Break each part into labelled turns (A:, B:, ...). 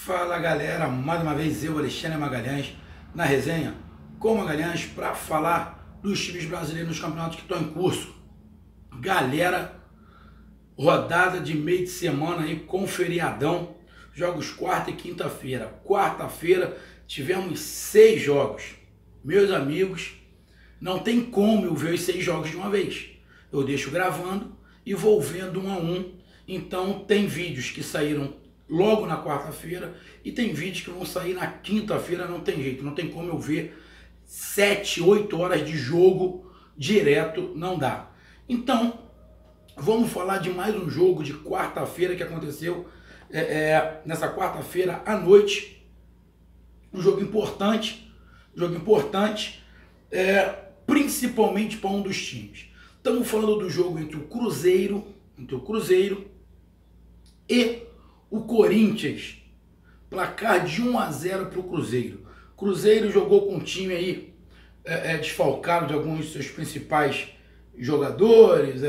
A: Fala galera, mais uma vez eu, Alexandre Magalhães, na resenha com Magalhães para falar dos times brasileiros nos campeonatos que estão em curso. Galera, rodada de meio de semana aí com feriadão, jogos quarta e quinta-feira. Quarta-feira tivemos 6 jogos. Meus amigos, não tem como eu ver os 6 jogos de uma vez. Eu deixo gravando e vou vendo um a um. Então tem vídeos que saíram logo na quarta-feira e tem vídeos que vão sair na quinta-feira, não tem jeito, não tem como eu ver 7, 8 horas de jogo direto, não dá. Então, vamos falar de mais um jogo de quarta-feira que aconteceu nessa quarta-feira à noite. Um jogo importante, principalmente para um dos times. Estamos falando do jogo entre o Cruzeiro e o Corinthians, placar de 1 a 0 para o Cruzeiro. Cruzeiro jogou com um time aí desfalcado de alguns de seus principais jogadores,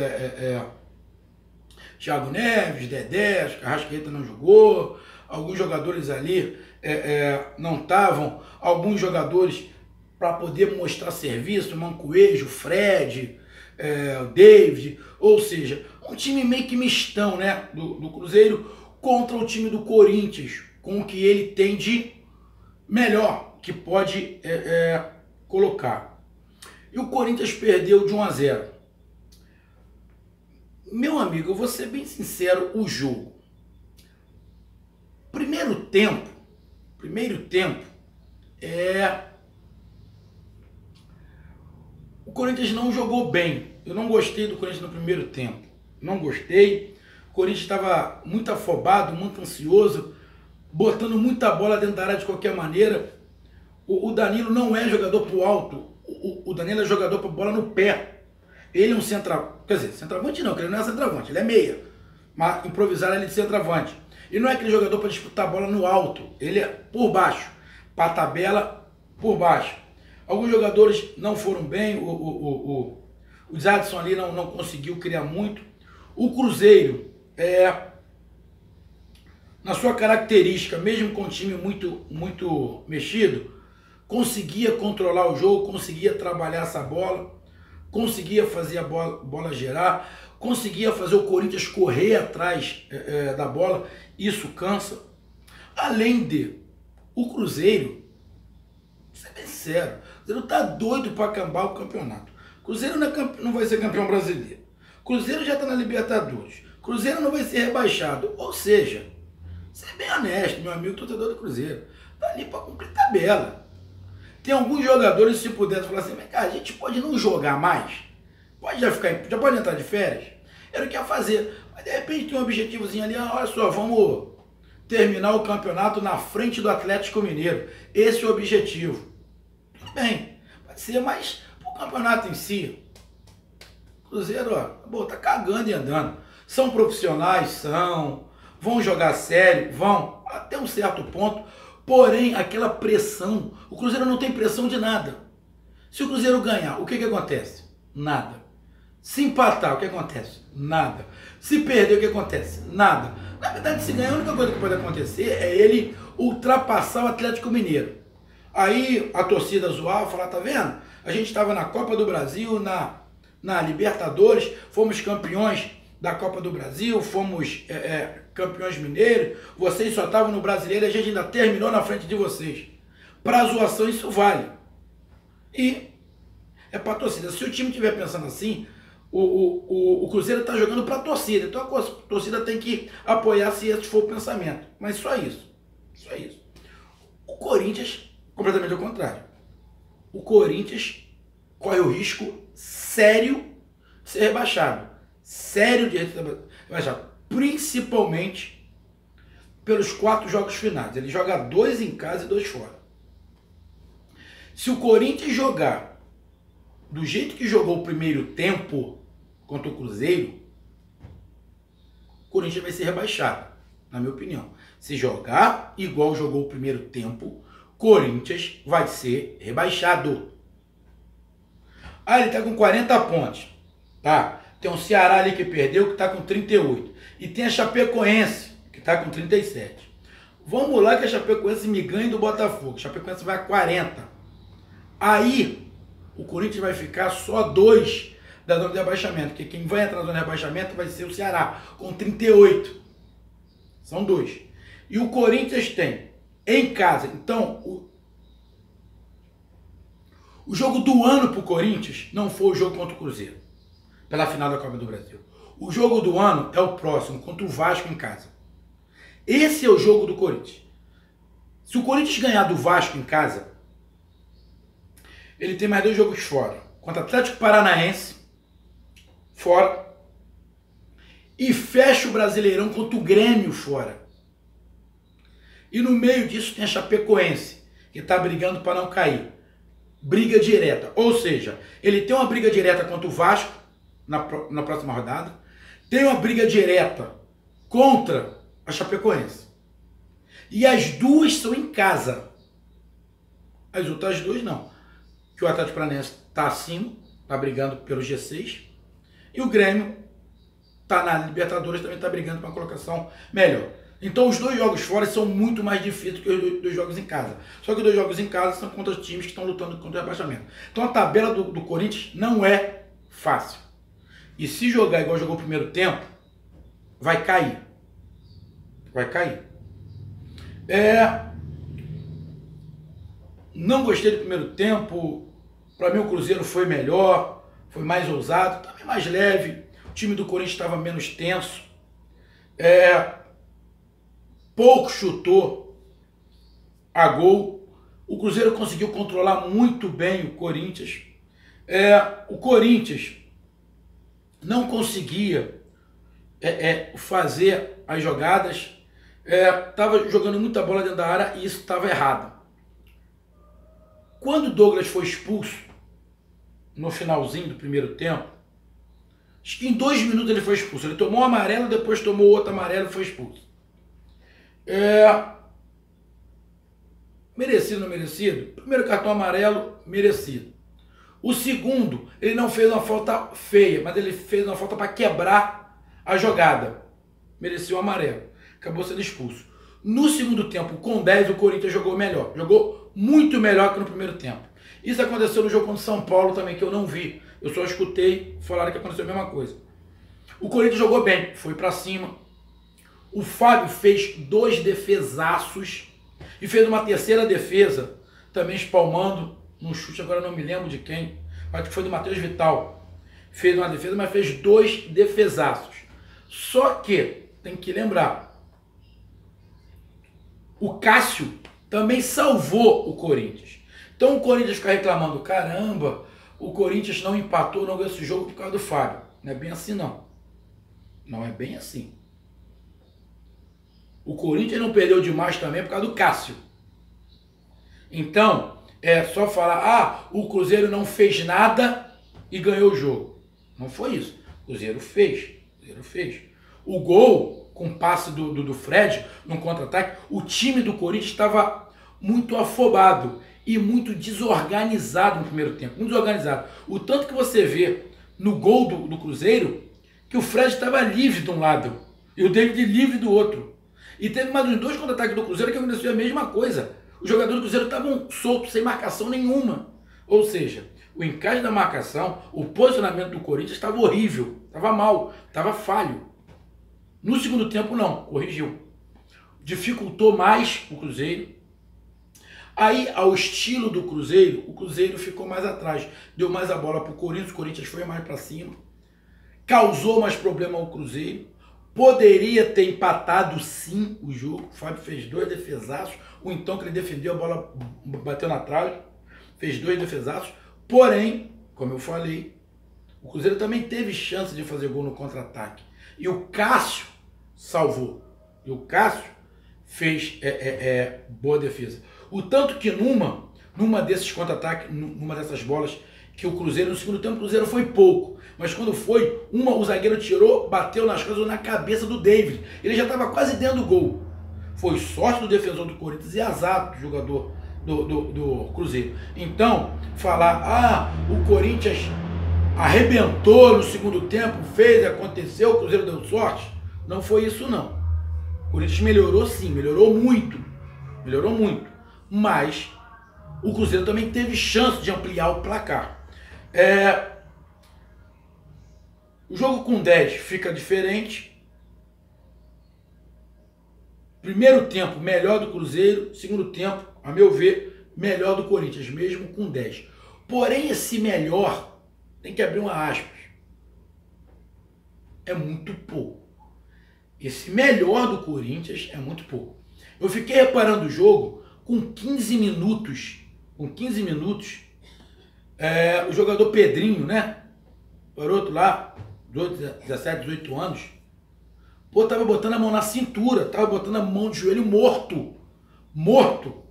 A: Thiago Neves, Dedé, Arrascaeta não jogou, alguns jogadores ali não estavam, alguns jogadores para poder mostrar serviço, Mancoejo, Fred, o David, ou seja, um time meio que mistão, né, do Cruzeiro contra o time do Corinthians, com o que ele tem de melhor que pode colocar. E o Corinthians perdeu de 1 a 0. Meu amigo, eu vou ser bem sincero, o jogo. Primeiro tempo, o Corinthians não jogou bem. Eu não gostei do Corinthians no primeiro tempo. Não gostei. O Corinthians estava muito afobado, muito ansioso, botando muita bola dentro da área de qualquer maneira. O Danilo não é jogador pro alto. O Danilo é jogador para bola no pé. Ele é um centroavante. Quer dizer, centroavante não, porque ele não é centroavante, ele é meia. Mas improvisaram ele de centroavante. E não é aquele jogador para disputar a bola no alto. Ele é por baixo. Para a tabela, por baixo. Alguns jogadores não foram bem. O Jadson ali não conseguiu criar muito. O Cruzeiro, na sua característica, mesmo com um time muito mexido, conseguia controlar o jogo, conseguia trabalhar essa bola, conseguia fazer a bola girar, conseguia fazer o Corinthians correr atrás da bola. Isso cansa. Além de, o Cruzeiro, vou ser bem sério, o Cruzeiro tá doido para acabar o campeonato. O Cruzeiro não vai ser campeão brasileiro. Cruzeiro já está na Libertadores. Cruzeiro não vai ser rebaixado. Ou seja, ser bem honesto, meu amigo torcedor do Cruzeiro, tá ali para cumprir tabela. Tem alguns jogadores, se pudesse falar assim, mas cara, a gente pode não jogar mais? Já pode entrar de férias? Era o que ia fazer. Mas de repente tem um objetivozinho ali, olha só, vamos terminar o campeonato na frente do Atlético Mineiro. Esse é o objetivo. Tudo bem, pode ser, mas o campeonato em si, Cruzeiro, tá cagando e andando. São profissionais, vão jogar sério, vão, até um certo ponto, porém, aquela pressão, o Cruzeiro não tem pressão de nada. Se o Cruzeiro ganhar, o que acontece? Nada. Se empatar, o que acontece? Nada. Se perder, o que acontece? Nada. Na verdade, se ganhar, a única coisa que pode acontecer é ele ultrapassar o Atlético Mineiro. Aí a torcida zoar, falar, tá vendo? A gente estava na Copa do Brasil, na Libertadores, fomos campeões da Copa do Brasil, fomos campeões mineiros, vocês só estavam no Brasileiro e a gente ainda terminou na frente de vocês. Para zoação isso vale. E é para a torcida. Se o time estiver pensando assim, o Cruzeiro está jogando para a torcida, então a torcida tem que apoiar se esse for o pensamento. Mas só isso. Só isso. O Corinthians, completamente ao contrário. O Corinthians corre o risco sério de ser rebaixado. Sério de ser rebaixado. Principalmente pelos 4 jogos finais. Ele joga 2 em casa e 2 fora. Se o Corinthians jogar do jeito que jogou o primeiro tempo contra o Cruzeiro, o Corinthians vai ser rebaixado, na minha opinião. Se jogar igual jogou o primeiro tempo, Corinthians vai ser rebaixado. Ele tá com 40 pontos, tá? Tem um Ceará ali que perdeu, que tá com 38. E tem a Chapecoense, que tá com 37. Vamos lá que a Chapecoense me ganha do Botafogo. A Chapecoense vai a 40. Aí, o Corinthians vai ficar só 2 da zona de rebaixamento. Porque quem vai entrar na zona de rebaixamento vai ser o Ceará, com 38. São 2. E o Corinthians tem em casa. Então, o jogo do ano pro Corinthians não foi o jogo contra o Cruzeiro, pela final da Copa do Brasil. O jogo do ano é o próximo, contra o Vasco em casa. Esse é o jogo do Corinthians. Se o Corinthians ganhar do Vasco em casa, ele tem mais 2 jogos fora. Contra o Atlético Paranaense, fora. E fecha o Brasileirão contra o Grêmio, fora. E no meio disso tem a Chapecoense, que está brigando para não cair. Briga direta. Ou seja, ele tem uma briga direta contra o Vasco, na próxima rodada. Tem uma briga direta contra a Chapecoense. E as 2 são em casa. As outras 2 não. Que o Atlético Paranaense está acima, está brigando pelo G6. E o Grêmio está na Libertadores, também está brigando para uma colocação melhor. Então os 2 jogos fora são muito mais difíceis que os 2 jogos em casa. Só que os 2 jogos em casa são contra os times que estão lutando contra o rebaixamento. Então a tabela do Corinthians não é fácil. E se jogar igual jogou o primeiro tempo, vai cair. Vai cair. Não gostei do primeiro tempo. Para mim o Cruzeiro foi melhor, foi mais ousado, também mais leve. O time do Corinthians estava menos tenso. Pouco chutou a gol. O Cruzeiro conseguiu controlar muito bem o Corinthians. O Corinthians não conseguia fazer as jogadas. Estava jogando muita bola dentro da área e isso estava errado. Quando o Douglas foi expulso, no finalzinho do primeiro tempo, acho que em 2 minutos ele foi expulso. Ele tomou um amarelo, depois tomou outro amarelo e foi expulso. Merecido ou não merecido? Primeiro cartão amarelo, merecido. O segundo, ele não fez uma falta feia, mas ele fez uma falta para quebrar a jogada. Mereceu o amarelo. Acabou sendo expulso. No segundo tempo, com 10, o Corinthians jogou melhor. Jogou muito melhor que no primeiro tempo. Isso aconteceu no jogo contra o São Paulo também, que eu não vi. Eu só escutei falar que aconteceu a mesma coisa. O Corinthians jogou bem, foi para cima. O Fábio fez 2 defesaços e fez uma terceira defesa, também espalmando num chute, agora não me lembro de quem, acho que foi do Matheus Vital. Fez uma defesa, mas fez 2 defesaços. Só que, tem que lembrar, o Cássio também salvou o Corinthians. Então o Corinthians fica reclamando, caramba, o Corinthians não empatou, não ganhou esse jogo por causa do Fábio. Não é bem assim não. Não é bem assim. O Corinthians não perdeu demais também por causa do Cássio. Então, é só falar, o Cruzeiro não fez nada e ganhou o jogo. Não foi isso. O Cruzeiro fez. O gol, com o passe do Fred, no contra-ataque, o time do Corinthians estava muito afobado e muito desorganizado no primeiro tempo. Muito desorganizado. O tanto que você vê no gol do Cruzeiro, que o Fred estava livre de um lado e o David livre do outro. E teve mais uns 2 contra-ataques do Cruzeiro que aconteceu a mesma coisa. Os jogadores do Cruzeiro estavam soltos, sem marcação nenhuma. Ou seja, o encaixe da marcação, o posicionamento do Corinthians estava horrível, estava mal, estava falho. No segundo tempo não, corrigiu. Dificultou mais o Cruzeiro. Aí, ao estilo do Cruzeiro, o Cruzeiro ficou mais atrás. Deu mais a bola para o Corinthians foi mais para cima. Causou mais problema ao Cruzeiro. Poderia ter empatado sim o jogo. O Fábio fez 2 defesaços. O então que ele defendeu, a bola bateu na trave. Fez 2 defesaços. Porém, como eu falei, o Cruzeiro também teve chance de fazer gol no contra-ataque. E o Cássio salvou. E o Cássio fez boa defesa. O tanto que numa desses contra-ataques, numa dessas bolas, que o Cruzeiro, no segundo tempo, o Cruzeiro foi pouco. Mas quando foi, o zagueiro tirou, bateu nas costas ou na cabeça do David. Ele já estava quase dentro do gol. Foi sorte do defensor do Corinthians e azar do jogador do Cruzeiro. Então, falar, o Corinthians arrebentou no segundo tempo, fez, aconteceu, o Cruzeiro deu sorte. Não foi isso não. O Corinthians melhorou sim, melhorou muito. Melhorou muito. Mas o Cruzeiro também teve chance de ampliar o placar. O jogo com 10 fica diferente. Primeiro tempo, melhor do Cruzeiro. Segundo tempo, a meu ver, melhor do Corinthians, mesmo com 10. Porém, esse melhor, tem que abrir uma aspas, é muito pouco. Esse melhor do Corinthians é muito pouco. Eu fiquei reparando o jogo com 15 minutos. Com 15 minutos, o jogador Pedrinho, né? O garoto lá, 17, 18 anos, pô, tava botando a mão na cintura, tava botando a mão de joelho morto. Morto.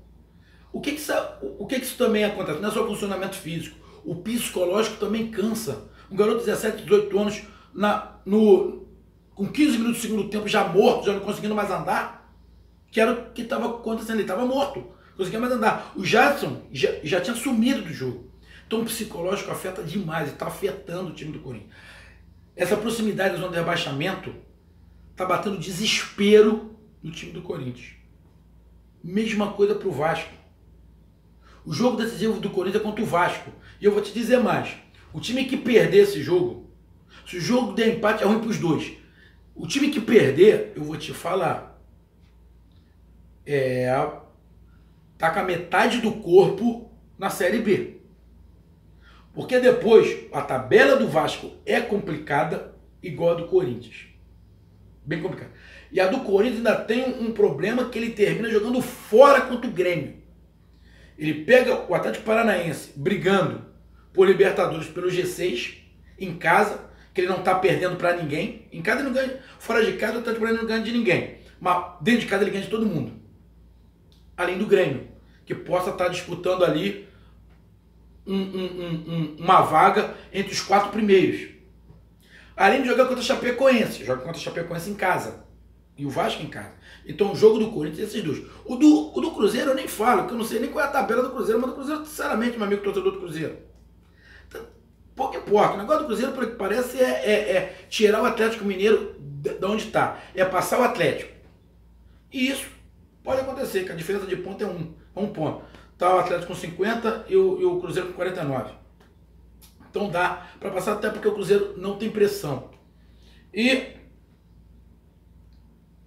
A: O que isso também acontece? Não é só funcionamento físico. O psicológico também cansa. Um garoto de 17, 18 anos, com 15 minutos do segundo tempo, já morto, já não conseguindo mais andar, que era o que estava acontecendo. Ele estava morto, não conseguia mais andar. O Jadson já tinha sumido do jogo. Então o psicológico afeta demais, está afetando o time do Corinthians. Essa proximidade da zona de rebaixamento está batendo desespero no time do Corinthians. Mesma coisa para o Vasco. O jogo decisivo do Corinthians é contra o Vasco. E eu vou te dizer mais. O time que perder esse jogo, se o jogo der empate, é ruim para os dois. O time que perder, eu vou te falar, tá com a metade do corpo na Série B. Porque depois, a tabela do Vasco é complicada, igual a do Corinthians. Bem complicada. E a do Corinthians ainda tem um problema que ele termina jogando fora contra o Grêmio. Ele pega o Atlético Paranaense brigando por Libertadores pelo G6 em casa, que ele não está perdendo para ninguém. Em casa ele não ganha, fora de casa o Atlético Paranaense não ganha de ninguém. Mas dentro de casa ele ganha de todo mundo. Além do Grêmio, que possa estar disputando ali uma vaga entre os 4 primeiros. Além de jogar contra a Chapecoense, joga contra a Chapecoense em casa. E o Vasco em casa. Então o jogo do Corinthians é esses dois. O do Cruzeiro eu nem falo, porque eu não sei nem qual é a tabela do Cruzeiro, mas do Cruzeiro, sinceramente, meu amigo torcedor do Cruzeiro, então, pouco importa. O negócio do Cruzeiro, pelo que parece, é tirar o Atlético Mineiro de onde está. É passar o Atlético. E isso pode acontecer, que a diferença de ponto é um ponto. Está o Atlético com 50 e o Cruzeiro com 49. Então dá para passar, até porque o Cruzeiro não tem pressão. E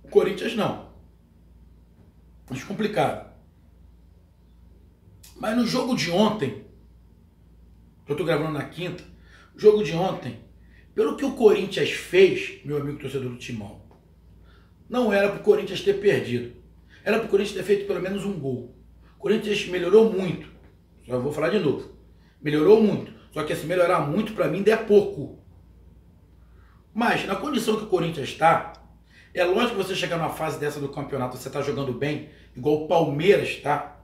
A: o Corinthians não. Acho complicado. Mas no jogo de ontem, eu estou gravando na quinta, o jogo de ontem, pelo que o Corinthians fez, meu amigo torcedor do Timão, não era para o Corinthians ter perdido. Era para o Corinthians ter feito pelo menos um gol. O Corinthians melhorou muito. Só vou falar de novo. Melhorou muito. Só que esse melhorar muito, para mim, ainda é pouco. Mas, na condição que o Corinthians está, é lógico que você chegar numa fase dessa do campeonato, você está jogando bem, igual o Palmeiras tá,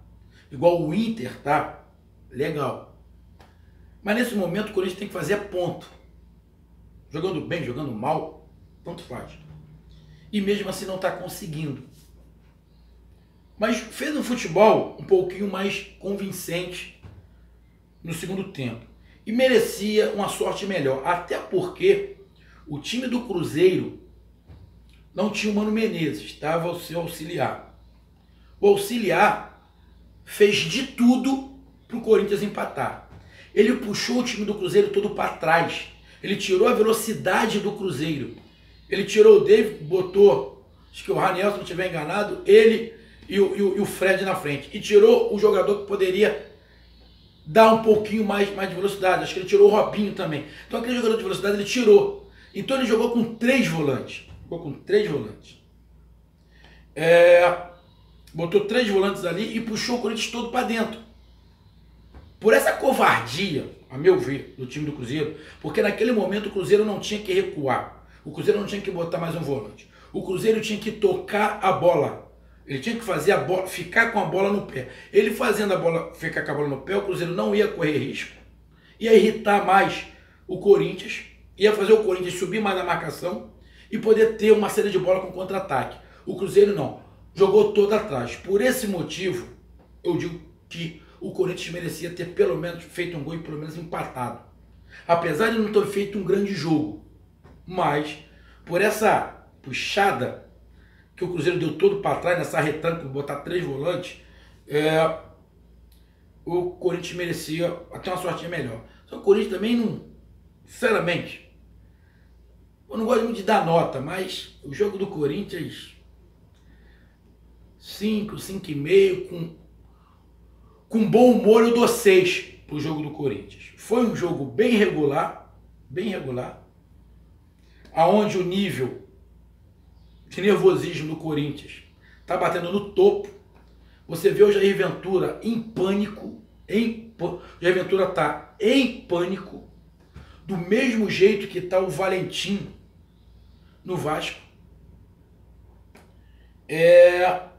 A: igual o Inter tá, legal. Mas nesse momento o Corinthians tem que fazer ponto. Jogando bem, jogando mal, tanto faz. E mesmo assim não está conseguindo. Mas fez um futebol um pouquinho mais convincente no segundo tempo. E merecia uma sorte melhor. Até porque o time do Cruzeiro não tinha o Mano Menezes, estava o seu auxiliar. O auxiliar fez de tudo para o Corinthians empatar. Ele puxou o time do Cruzeiro todo para trás. Ele tirou a velocidade do Cruzeiro. Ele tirou o David, botou, acho que o Raniel, se não estiver enganado, ele e o Fred na frente. E tirou o jogador que poderia dar um pouquinho mais de velocidade. Acho que ele tirou o Robinho também. Então aquele jogador de velocidade ele tirou. Então ele jogou com 3 volantes. Jogou com 3 volantes. Botou 3 volantes ali e puxou o Corinthians todo para dentro. Por essa covardia, a meu ver, do time do Cruzeiro, porque naquele momento o Cruzeiro não tinha que recuar. O Cruzeiro não tinha que botar mais um volante. O Cruzeiro tinha que tocar a bola. Ele tinha que fazer a bola, ficar com a bola no pé. Ele fazendo a bola, ficar com a bola no pé, o Cruzeiro não ia correr risco. Ia irritar mais o Corinthians. Ia fazer o Corinthians subir mais na marcação e poder ter uma série de bola com contra-ataque. O Cruzeiro não. Jogou todo atrás. Por esse motivo, eu digo que o Corinthians merecia ter pelo menos feito um gol e pelo menos empatado. Apesar de não ter feito um grande jogo. Mas, por essa puxada que o Cruzeiro deu todo para trás nessa retranca, botar 3 volantes, o Corinthians merecia até uma sortinha melhor. Só que o Corinthians também não, sinceramente, eu não gosto muito de dar nota, mas o jogo do Corinthians 5, 5,5, com bom humor eu dou 6 pro jogo do Corinthians. Foi um jogo bem regular, aonde o nível de nervosismo do Corinthians tá batendo no topo. Você vê o Jair Ventura em pânico, Jair Ventura tá em pânico, do mesmo jeito que tá o Valentim no Vasco. A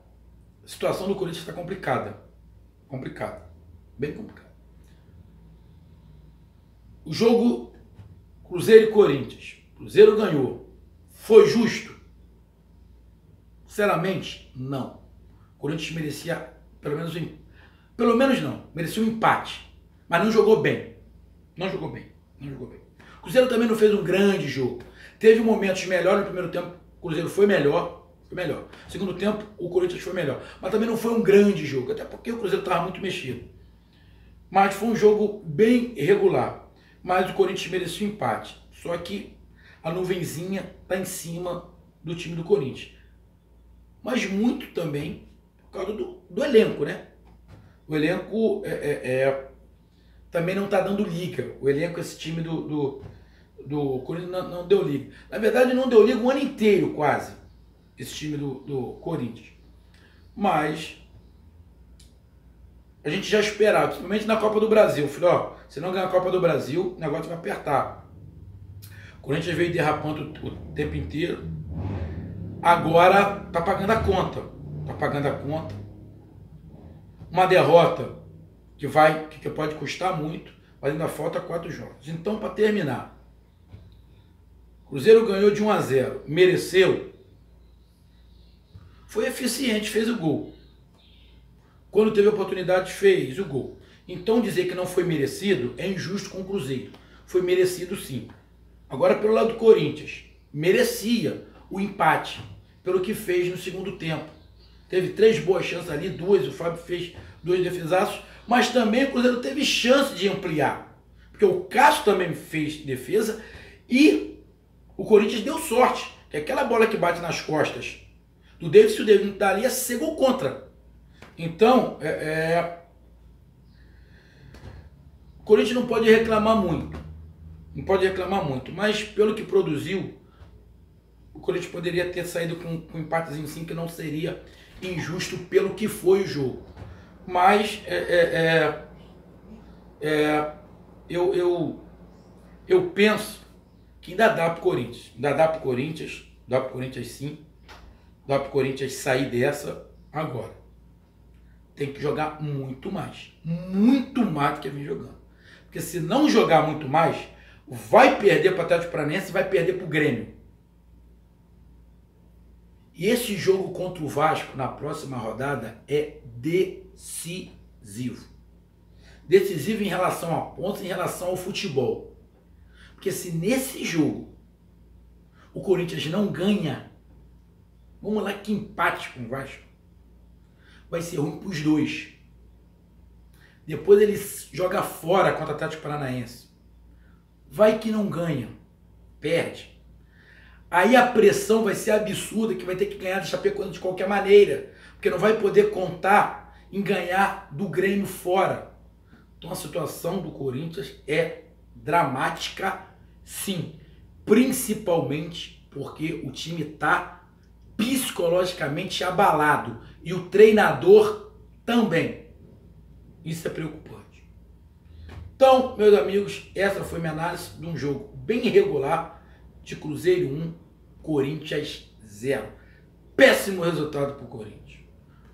A: situação do Corinthians está complicada, bem complicada. O jogo Cruzeiro e Corinthians, Cruzeiro ganhou, foi justo? Sinceramente, não. O Corinthians merecia merecia um empate, mas não jogou bem. O Cruzeiro também não fez um grande jogo. Teve momentos melhores no primeiro tempo, o Cruzeiro foi melhor. Segundo tempo, o Corinthians foi melhor. Mas também não foi um grande jogo, até porque o Cruzeiro estava muito mexido. Mas foi um jogo bem regular. Mas o Corinthians merecia um empate. Só que a nuvenzinha está em cima do time do Corinthians. Mas muito também por causa do elenco, né? O elenco também não está dando liga. O elenco, esse time do Corinthians não deu liga. Na verdade, não deu liga o ano inteiro, quase. Esse time do Corinthians. Mas a gente já esperava, principalmente na Copa do Brasil. Falei, se não ganhar a Copa do Brasil, o negócio vai apertar. O Corinthians veio derrapando o tempo inteiro. Agora tá pagando a conta. Uma derrota que pode custar muito, mas ainda falta 4 jogos. Então, para terminar, Cruzeiro ganhou de 1-0. Mereceu? Foi eficiente, fez o gol. Quando teve oportunidade, fez o gol. Então dizer que não foi merecido é injusto com o Cruzeiro. Foi merecido sim. Agora pelo lado do Corinthians, merecia o empate pelo que fez no segundo tempo. Teve 3 boas chances ali, 2, o Fábio fez 2 defesaços, mas também o Cruzeiro teve chance de ampliar. Porque o Cássio também fez defesa e o Corinthians deu sorte, que aquela bola que bate nas costas do David, se o David não está ali, é ser gol contra. Então, o Corinthians não pode reclamar muito. Mas pelo que produziu, o Corinthians poderia ter saído com um empatezinho sim, que não seria injusto pelo que foi o jogo. Mas eu penso que ainda dá para o Corinthians. Dá para o Corinthians sim. Dá para o Corinthians sair dessa agora. Tem que jogar muito mais do que vem jogando. Porque se não jogar muito mais, vai perder para o Atlético Paranaense e vai perder para o Grêmio. E esse jogo contra o Vasco na próxima rodada é decisivo. Decisivo em relação a pontos, em relação ao futebol. Porque se nesse jogo o Corinthians não ganha, vamos lá que empate com o Vasco, vai ser ruim para os dois. Depois ele joga fora contra o Atlético Paranaense. Vai que não ganha, perde. Aí a pressão vai ser absurda, que vai ter que ganhar do Chapecoense de qualquer maneira, porque não vai poder contar em ganhar do Grêmio fora. Então a situação do Corinthians é dramática, sim, principalmente porque o time está psicologicamente abalado e o treinador também. Isso é preocupante. Então, meus amigos, essa foi minha análise de um jogo bem irregular, de Cruzeiro 1, Corinthians 0. Péssimo resultado para o Corinthians.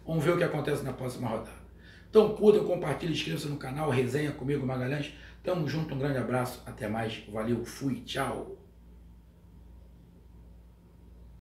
A: Vamos ver o que acontece na próxima rodada. Então curta, compartilhe, inscreva-se no canal, resenha comigo, Magalhães. Tamo junto, um grande abraço, até mais, valeu, fui, tchau.